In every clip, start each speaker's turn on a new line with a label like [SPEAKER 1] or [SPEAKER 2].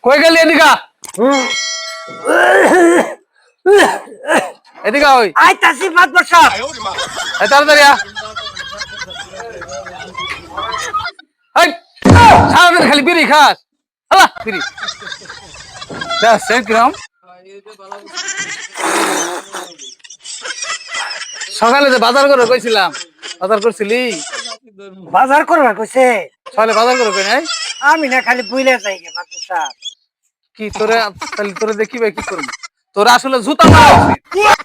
[SPEAKER 1] কই গেলি এদিকে এদিকে ওই
[SPEAKER 2] আইতাছি মাতবর সাহেব।
[SPEAKER 1] এই তাড়াতাড়ি আ এই সারাদিন খালি বিড়ি খাস হালা বিড়ি দেখছেন কিরম সকালে যে বাজার করে কইছিলাম বাজার করছিলি
[SPEAKER 2] বাজার করবা কইছে
[SPEAKER 1] সকালে বাজার করে কই নাই
[SPEAKER 2] আমি না খালি বুইলে যাই গে মাতবর সাহেব।
[SPEAKER 1] কি তোরে তাহলে তোরে দেখি ভাই কি করবি তোরা আসলে জুতা মারা উচিত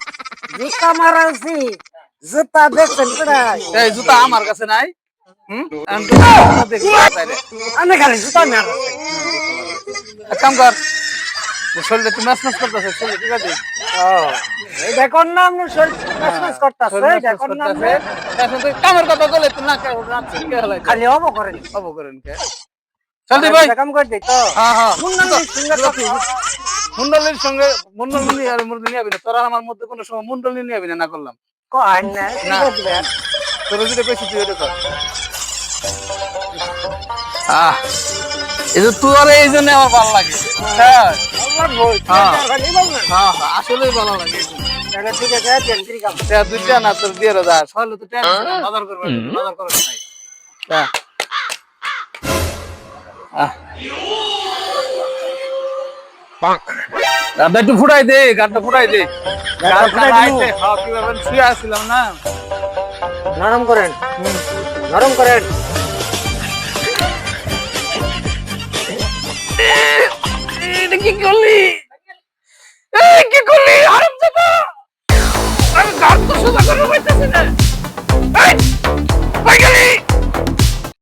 [SPEAKER 2] জুতা মারা উচিত। জুতা দেখছেন কোথায়?
[SPEAKER 1] এই জুতা আমার কাছে নাই
[SPEAKER 2] আমি খালি জুতা মারা।
[SPEAKER 1] এক কাম কর শরীরে তুই ম্যাচ ম্যাচ করতেছে শরীরে ঠিক আছে
[SPEAKER 2] এই দেখুন না আপনি শরীর করতেছে দেখুন না আপনি।
[SPEAKER 1] এখন তুই কামের কথা বলে তুই না
[SPEAKER 2] খালি অব করেন
[SPEAKER 1] হবো করেন কে চল দি ভাই
[SPEAKER 2] কাম করে দিই তো।
[SPEAKER 1] হ্যাঁ হ্যাঁ
[SPEAKER 2] মুন্ডালির সঙ্গে কথা।
[SPEAKER 1] মুন্ডলির সঙ্গে মুন্ডলি আর মুরগি নিয়ে যাবি না তোরা আমার মধ্যে কোনো সময় মুন্ডলি নিয়ে যাবি না করলাম
[SPEAKER 2] কয় না
[SPEAKER 1] না।
[SPEAKER 2] কি করবেন?
[SPEAKER 1] তোর যেটা কইছি তুই ওটা কর এই যে তোর এই জন্য আমার ভালো লাগে হ্যাঁ
[SPEAKER 2] আল্লাহর ভয়,
[SPEAKER 1] হ্যাঁ।
[SPEAKER 2] খালি বলবেন।
[SPEAKER 1] হ্যাঁ হ্যাঁ আসলেই ভালো লাগে
[SPEAKER 2] তাহলে ঠিক আছে টেনশন কাম।
[SPEAKER 1] দুইটা না তোর দিয়ে যা সহলে তো বাজার করবে বাজার করার নাই হ্যাঁ গাড়টা একটু ফুটাই দে গাড়টা ফুটাই দে
[SPEAKER 2] গাড়টা ফুটাই দিবো?
[SPEAKER 1] খাওয়া কি ব্যাপার শুয়ে আসছিলাম না
[SPEAKER 2] নরম করেন নরম করেন।
[SPEAKER 1] এটা কি করলি এই কি করলি আরাম দাদা আমি গাড় তো সোজা করে পাইতেছি না এই কই গেলি